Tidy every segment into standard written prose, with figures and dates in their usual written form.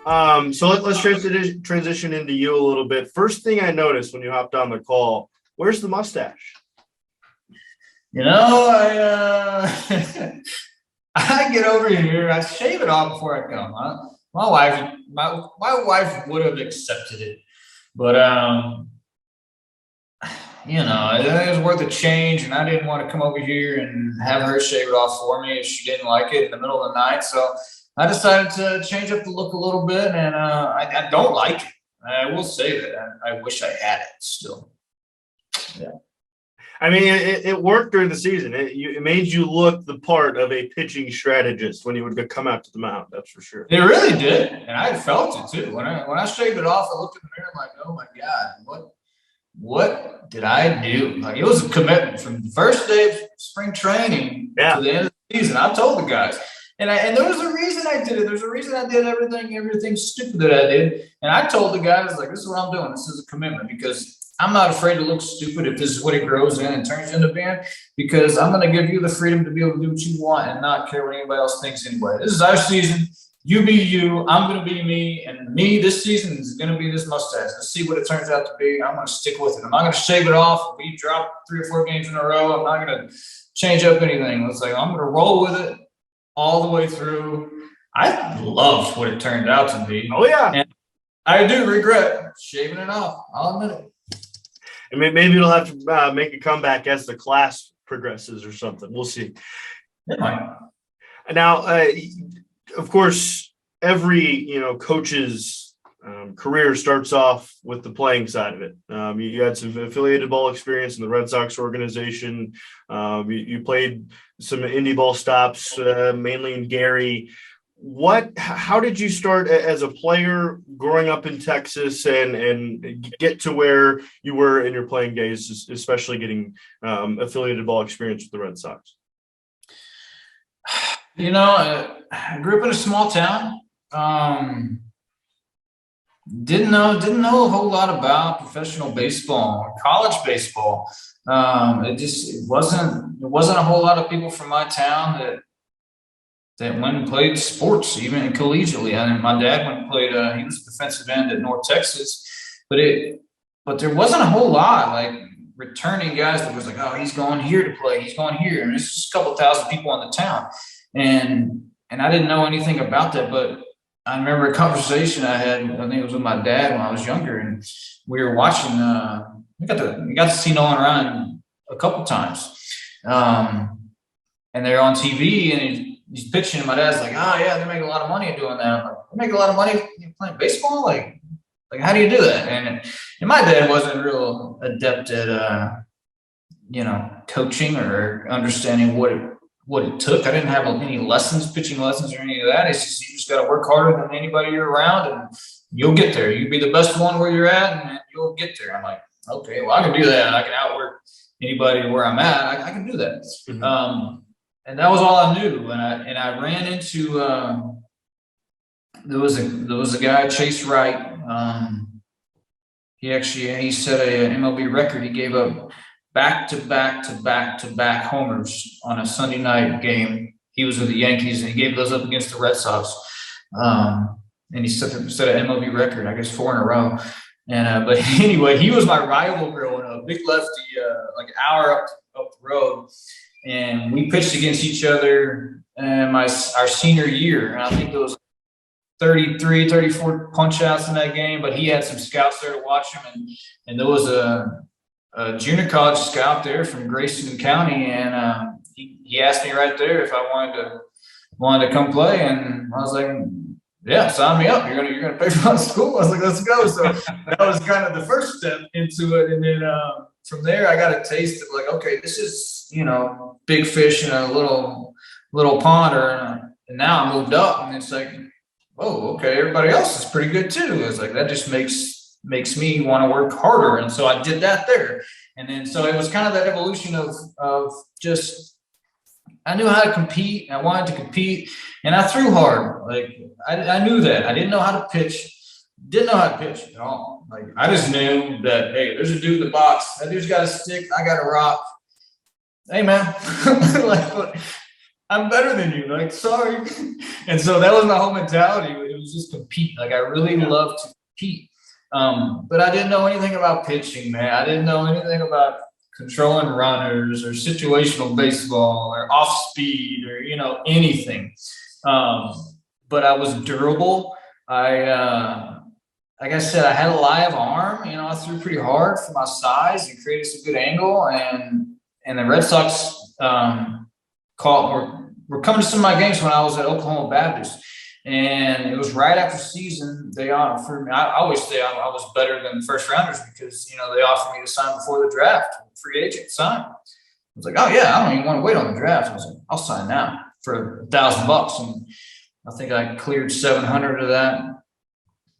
So let's transition into you a little bit. First thing I noticed when you hopped on the call, where's the mustache? I I get over here, I shave it off before I come. My wife would have accepted it, but it was worth a change, and I didn't want to come over here and have her shave it off for me if she didn't like it in the middle of the night. So I decided to change up the look a little bit, and I don't like it. I will say that I wish I had it still. Yeah. I mean, it worked during the season. It made you look the part of a pitching strategist when you would come out to the mound. That's for sure. It really did, and I felt it too. When I shaved it off, I looked in the mirror, I'm like, oh my God, what did I do? Like, it was a commitment from the first day of spring training to the end of the season. I told the guys, and there was a reason I did it. There's a reason I did everything stupid that I did. And I told the guys, like, this is what I'm doing. This is a commitment, because I'm not afraid to look stupid if this is what it grows in and turns into being, because I'm going to give you the freedom to be able to do what you want and not care what anybody else thinks anyway. This is our season. You be you, I'm going to be me, and me this season is going to be this mustache. Let's see what it turns out to be. I'm going to stick with it. I'm not going to shave it off. We drop 3 or 4 games in a row. I'm not going to change up anything. It's like, I'm going to roll with it all the way through. I loved what it turned out to be. Oh, yeah. And I do regret shaving it off. I'll admit it. I mean, maybe it'll have to make a comeback as the class progresses or something. We'll see. It might. Now, of course, every coach's career starts off with the playing side of it. You had some affiliated ball experience in the Red Sox organization. You played some indie ball stops, mainly in Gary. How did you start as a player growing up in Texas and get to where you were in your playing days, especially getting affiliated ball experience with the Red Sox? I grew up in a small town. Didn't know a whole lot about professional baseball or college baseball. It wasn't a whole lot of people from my town that went and played sports, even collegiately. I mean, my dad went and played. He was a defensive end at North Texas, but there wasn't a whole lot like returning guys that was like, oh, he's going here to play, he's going here, and it's just a couple thousand people in the town, and I didn't know anything about that. But I remember a conversation I had. I think it was with my dad when I was younger, and we were watching. We got to see Nolan Ryan a couple times, and they're on TV, and he's pitching, and my dad's like, oh yeah, they make a lot of money doing that. I'm like, they make a lot of money playing baseball? Like how do you do that? And my dad wasn't real adept at coaching or understanding what it took. I didn't have any lessons, pitching lessons or any of that. It's just, you just got to work harder than anybody you're around, and you'll get there. You be the best one where you're at, and you'll get there. I'm like, okay, well, I can do that. I can outwork anybody where I'm at. I can do that. Mm-hmm. And that was all I knew. And I ran into there was a guy, Chase Wright. He set a MLB record. He gave up back-to-back homers on a Sunday night game. He was with the Yankees, and he gave those up against the Red Sox. And he set an MLB record, I guess 4 in a row. And but anyway, he was my rival growing up. Big lefty, like an hour up the road. And we pitched against each other in our senior year. And I think there was 33, 34 punch outs in that game, but he had some scouts there to watch him. And there was a junior college scout there from Grayson County. And he asked me right there if I wanted to come play. And I was like, yeah, sign me up. You're gonna pay for my school. I was like, let's go. So that was kind of the first step into it. And then from there, I got a taste of like, okay, this is, big fish in a little pond. And now I moved up, and it's like, oh, okay, everybody else is pretty good too. It's like, that just makes me want to work harder. And so I did that there. And then, so it was kind of that evolution of just, I knew how to compete. I wanted to compete, and I threw hard. Like I knew that. I didn't know how to pitch. Didn't know how to pitch at all. Like, I just knew that, hey, there's a dude in the box. That dude's got a stick. I got a rock. Hey, man. I I'm better than you. Like, sorry. And so that was my whole mentality. It was just compete. Like, I really love to compete. But I didn't know anything about pitching, man. I didn't know anything about controlling runners or situational baseball or off speed or, anything. But I was durable. Like I said, I had a live arm. I threw pretty hard for my size and created some good angle. And the Red Sox were coming to some of my games when I was at Oklahoma Baptist. And it was right after season. They offered me. I always say I was better than the first rounders because they offered me to sign before the draft, free agent sign. I was like, oh yeah, I don't even want to wait on the draft. I was like, I'll sign now for $1,000, and I think I cleared 700 of that.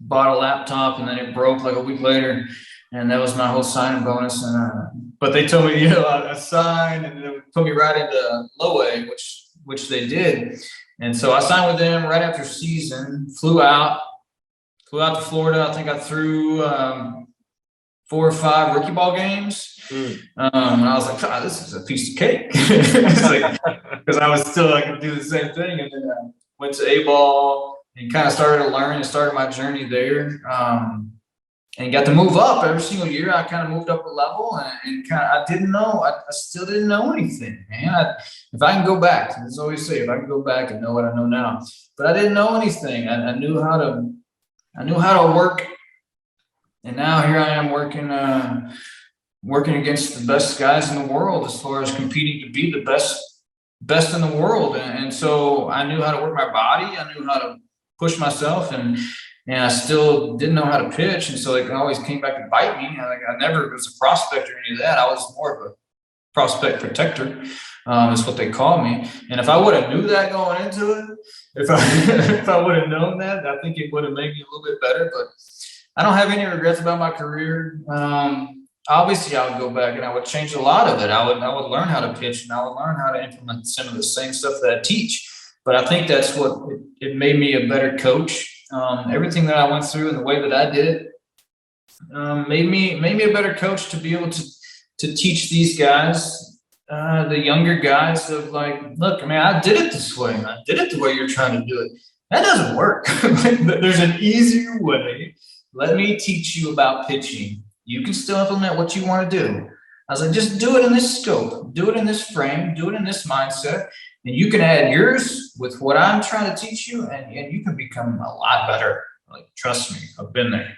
Bought a laptop, and then it broke like a week later, and that was my whole signing bonus. And but they told me, I signed, and they put me right into low A, which they did. And so I signed with them right after season, flew out to Florida. I think I threw 4 or 5 rookie ball games. And I was like, God, this is a piece of cake. Because I was still, I could do the same thing. And then I went to A-ball and kind of started to learn and started my journey there. And got to move up every single year. I kind of moved up a level and I didn't know. I still didn't know anything, man. If I can go back, as I always say, if I can go back and know what I know now, but I didn't know anything. I knew how to work, and now here I am working against the best guys in the world as far as competing to be the best in the world. And so I knew how to work my body. I knew how to push myself, and I still didn't know how to pitch. And so it always came back to bite me. I never was a prospect or any of that. I was more of a prospect protector, is what they call me. And if I would have knew that going into it, if I would have known that, I think it would have made me a little bit better. But I don't have any regrets about my career. Obviously, I would go back and I would change a lot of it. I would learn how to pitch, and I would learn how to implement some of the same stuff that I teach. But I think that's what it made me a better coach. Everything that I went through and the way that I did it made me a better coach to be able to teach these guys, the younger guys, of like, look, man, I did it this way. I did it the way you're trying to do it. That doesn't work. There's an easier way. Let me teach you about pitching. You can still implement what you want to do. I was like, just do it in this scope, do it in this frame, do it in this mindset, and you can add yours with what I'm trying to teach you, and you can become a lot better. Like, trust me, I've been there.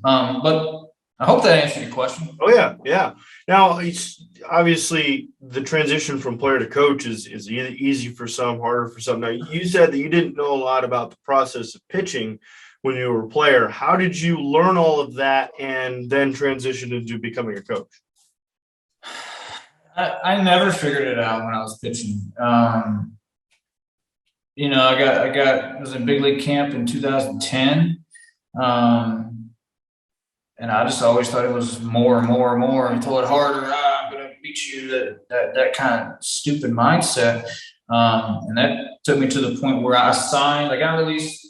But I hope that answered your question. Oh yeah. Now, it's obviously the transition from player to coach is easy for some, harder for some. Now, you said that you didn't know a lot about the process of pitching when you were a player. How did you learn all of that and then transition into becoming a coach? I never figured it out when I was pitching. I was in big league camp in 2010. And I just always thought it was more and more and more until it harder. I'm going to beat you. That kind of stupid mindset. And that took me to the point where I signed. I got released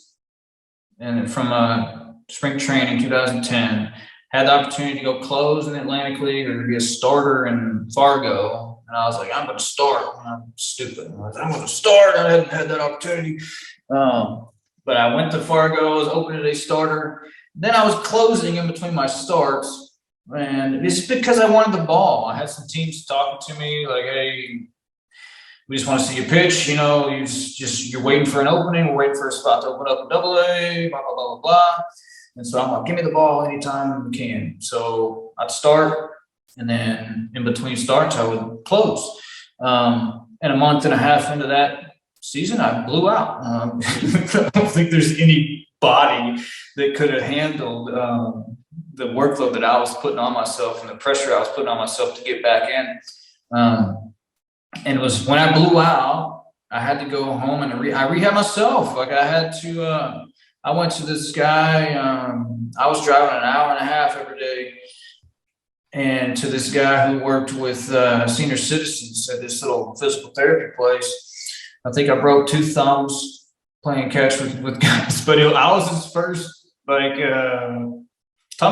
from spring training 2010. Had the opportunity to go close in the Atlantic League or to be a starter in Fargo. And I was like, I'm going to start. I'm stupid. I'm going to start. I hadn't had that opportunity. But I went to Fargo. I was opening a starter. Then I was closing in between my starts. And it's because I wanted the ball. I had some teams talking to me like, hey, we just want to see you pitch. You're waiting for an opening. We're waiting for a spot to open up in AA, blah, blah, blah, blah, blah. And so I'm like, give me the ball anytime you can. So I'd start, and then in between starts, I would close. And a month and a half into that season, I blew out. I don't think there's any body that could have handled the workload that I was putting on myself and the pressure I was putting on myself to get back in. And it was when I blew out, I had to go home and I rehabbed myself. Like I went to this guy. I was driving an hour and a half every day, and to this guy who worked with senior citizens at this little physical therapy place. I think I broke 2 thumbs playing catch with guys, but I was his first Tommy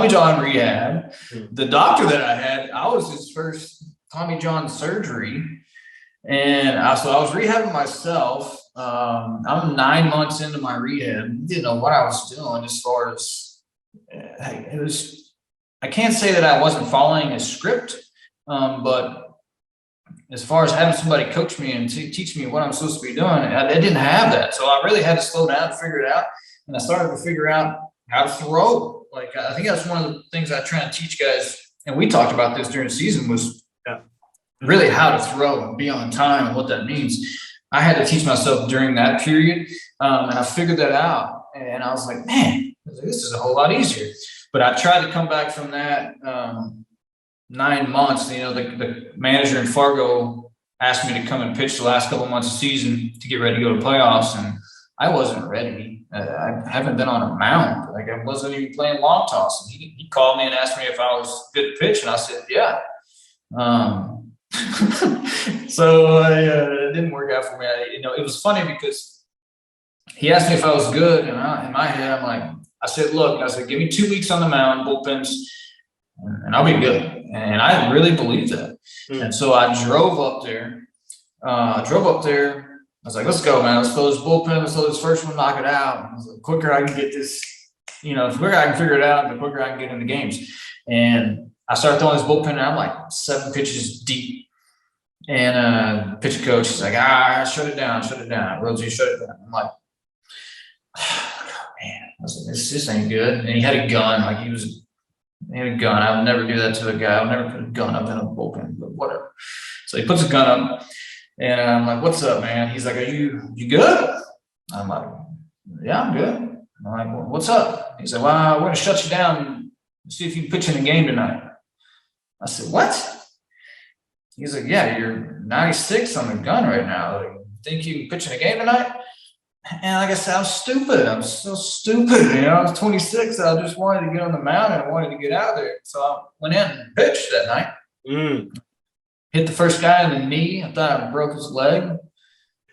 John rehab. The doctor that I was his first Tommy John surgery. And so I was rehabbing myself. I'm 9 months into my rehab. Didn't know what I was doing as far as it was. I can't say that I wasn't following a script, but as far as having somebody coach me and teach me what I'm supposed to be doing, I didn't have that. So I really had to slow down and figure it out. And I started to figure out how to throw. Like, I think that's one of the things I try to teach guys. And we talked about this during the season was really how to throw and be on time and what that means. I had to teach myself during that period. And I figured that out. And I was like, man, this is a whole lot easier. But I tried to come back from that 9 months. You know, the manager in Fargo asked me to come and pitch the last couple of months of season to get ready to go to playoffs. And I wasn't ready. I haven't been on a mound. Like, I wasn't even playing long toss. And he called me and asked me if I was good to pitch. And I said, yeah. So it didn't work out for me. It was funny because he asked me if I was good. And in my head, I'm like, I said, look, give me 2 weeks on the mound, bullpens, and I'll be good. And I really believed that. And so I drove up there. I was like, let's go, man. Let's throw this bullpen. Let's throw this first one, knock it out. And I was like, the quicker I can get this, the quicker I can figure it out, the quicker I can get in the games. And I started throwing this bullpen, and I'm like 7 pitches deep. And pitch coach is like, shut it down. Rhoades, shut it down. I'm like, man, I was like, this ain't good. And he had a gun. Like, he had a gun. I would never do that to a guy. I would never put a gun up in a bullpen, but whatever. So he puts a gun up, and I'm like, what's up, man? He's like, are you good? I'm like, yeah, I'm good. I'm like, well, what's up? He said, well, we're going to shut you down and see if you can pitch in the game tonight. I said, what? He's like, yeah, you're 96 on the gun right now. Like, think you can pitch in a game tonight? And like I said, I'm stupid. I'm so stupid. I was 26. I just wanted to get on the mound and I wanted to get out there. So I went in and pitched that night. Hit the first guy in the knee. I thought I broke his leg.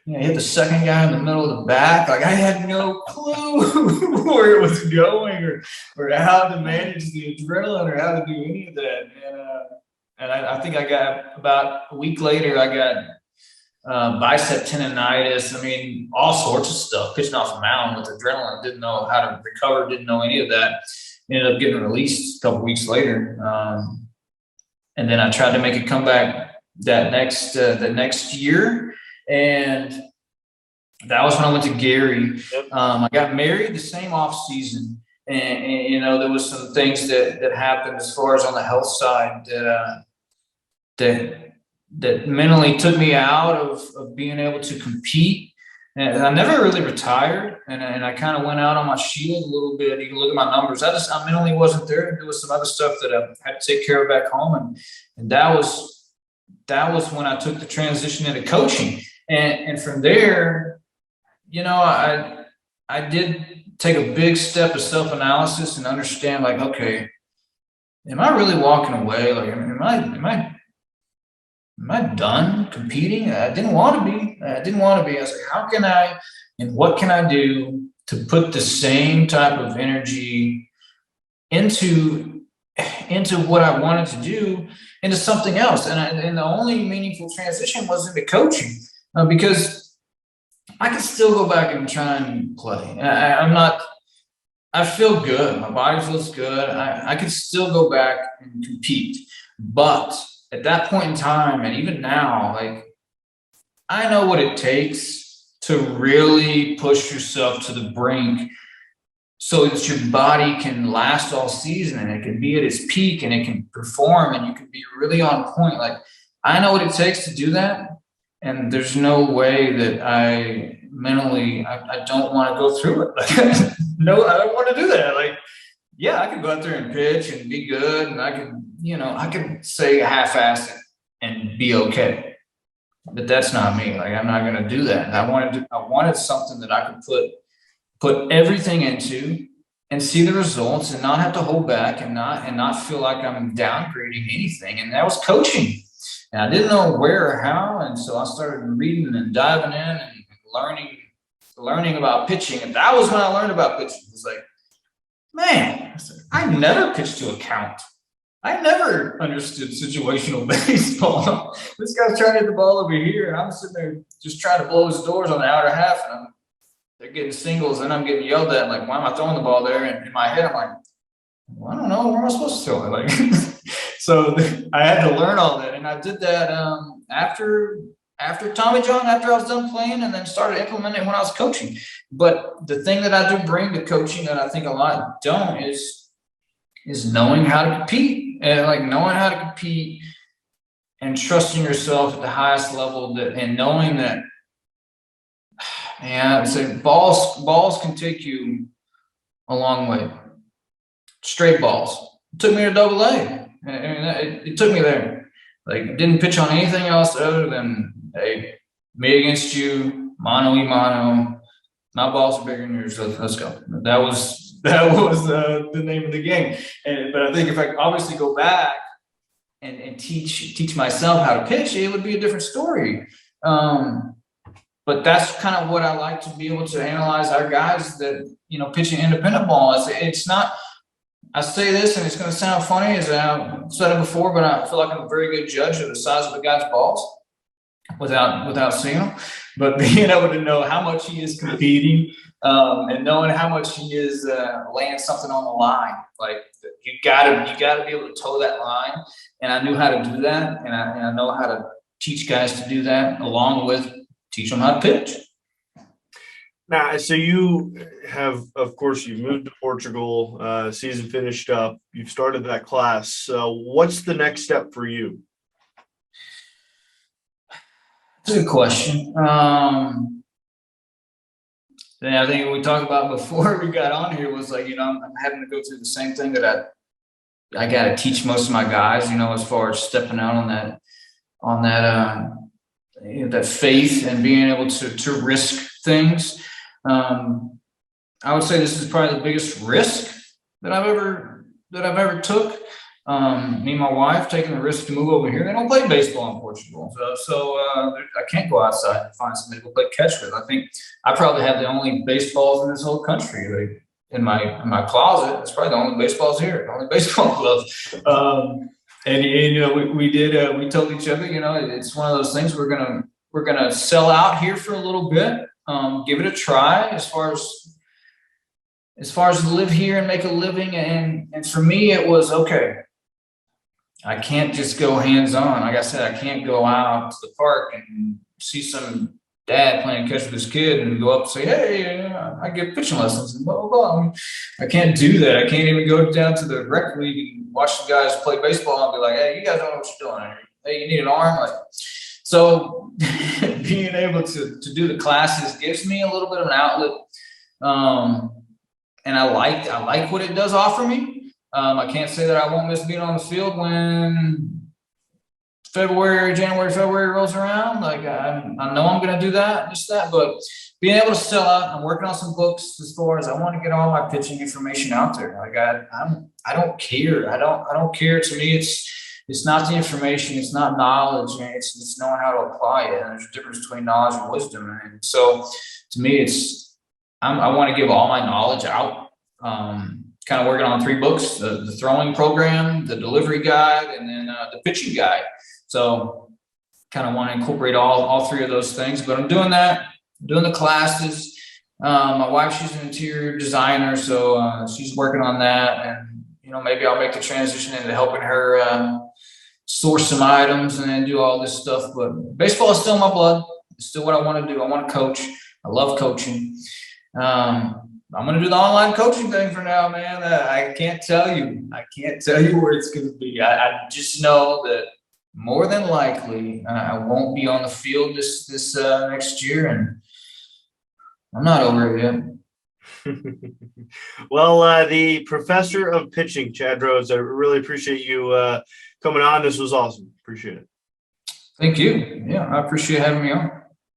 Hit the second guy in the middle of the back. Like, I had no clue where it was going or how to manage the adrenaline or how to do any of that. And I think I got about a week later, I got bicep tendonitis. I mean, all sorts of stuff, pitching off the mound with adrenaline. Didn't know how to recover, didn't know any of that. Ended up getting released a couple weeks later. And then I tried to make a comeback the next year. And that was when I went to Gary. I got married the same off season. And there was some things that happened as far as on the health side that mentally took me out of being able to compete. And I never really retired, and I kind of went out on my shield a little bit. You can look at my numbers. I mentally wasn't there. There was some other stuff that I had to take care of back home, and that was when I took the transition into coaching. And from there, I did take a big step of self-analysis and understand, like, okay, am I really walking away? Like, am I done competing? I didn't want to be. I was like, how can I, and what can I do to put the same type of energy into what I wanted to do into something else? And the only meaningful transition was into coaching, because I can still go back and try and play. I feel good. My body feels good. I can still go back and compete. But at that point in time, and even now, like, I know what it takes to really push yourself to the brink so that your body can last all season and it can be at its peak and it can perform and you can be really on point. Like, I know what it takes to do that. And there's no way that I don't want to go through it. Like, no, I don't want to do that. Like, yeah, I could go out there and pitch and be good, and I can say half-ass it and be okay. But that's not me. Like, I'm not going to do that. And I wanted something that I could put everything into and see the results and not have to hold back and not feel like I'm downgrading anything. And that was coaching. And I didn't know where or how, and so I started reading and diving in and learning about pitching. And that was when I learned about pitching. It was like, man, I never pitched to a count. I never understood situational baseball. This guy's trying to hit the ball over here, and I'm sitting there just trying to blow his doors on the outer half, and they're getting singles, and I'm getting yelled at. Like, why am I throwing the ball there? And in my head, I'm like, well, I don't know. Where am I supposed to throw it? Like, so I had to learn all that, and I did that after Tommy John, after I was done playing, and then started implementing it when I was coaching. But the thing that I do bring to coaching that I think a lot don't is knowing how to compete, and like knowing how to compete and trusting yourself at the highest level, and knowing that, man, I would say balls can take you a long way. Straight balls. It took me to double A. It took me there. Like, didn't pitch on anything else other than, hey, me against you, mano y mano. My balls are bigger than yours. Let's go. That was the name of the game. But I think if I obviously go back and teach myself how to pitch, it would be a different story. But that's kind of what I like to be able to analyze our guys that, pitching independent ball. It's not. I say this, and it's going to sound funny, as I've said it before, but I feel like I'm a very good judge of the size of the guy's balls without seeing them. But being able to know how much he is competing, and knowing how much he is laying something on the line, like you gotta be able to toe that line. And I knew how to do that, and I know how to teach guys to do that, along with teach them how to pitch. Now, so you have, of course, you've moved to Portugal, season finished up, you've started that class. So what's the next step for you? That's a good question. And I think we talked about before we got on here was like, I'm having to go through the same thing that I got to teach most of my guys, as far as stepping out on that faith and being able to risk things. I would say this is probably the biggest risk that I've ever took. Me and my wife taking the risk to move over here. They don't play baseball in Portugal, so I can't go outside and find somebody to play catch with. I think I probably have the only baseballs in this whole country. Like, in my closet, it's probably the only baseballs here, the only baseball gloves. We told each other, it's one of those things we're gonna sell out here for a little bit, give it a try as far as live here and make a living. And for me, it was okay. I can't just go hands-on. Like I said, I can't go out to the park and see some dad playing catch with his kid and go up and say, hey, I give pitching lessons and blah, blah, blah. I can't do that. I can't even go down to the rec league and watch the guys play baseball and be like, hey, you guys don't know what you're doing. Hey, you need an arm? So being able to do the classes gives me a little bit of an outlet. And I like what it does offer me. I can't say that I won't miss being on the field when January, February rolls around. Like, I know I'm going to do that, just that. But being able to sell out, I'm working on some books as far as I want to get all my pitching information out there. Like, I don't care. I don't care. To me, it's not the information. It's not knowledge. It's knowing how to apply it. And there's a difference between knowledge and wisdom. And so, to me, I want to give all my knowledge out. Kind of working on 3 books: the throwing program, the delivery guide, and then the pitching guide. So kind of want to incorporate all 3 of those things. But I'm doing that. I'm doing the classes. My wife, she's an interior designer, so she's working on that. And maybe I'll make the transition into helping her source some items and then do all this stuff. But baseball is still in my blood. It's still what I want to do. I want to coach. I love coaching. I'm going to do the online coaching thing for now, man. I can't tell you where it's going to be. I just know that more than likely I won't be on the field this next year, and I'm not over it yet. Well, the professor of pitching, Chad Rhoades, I really appreciate you coming on. This was awesome. Appreciate it. Thank you. Yeah, I appreciate having me on.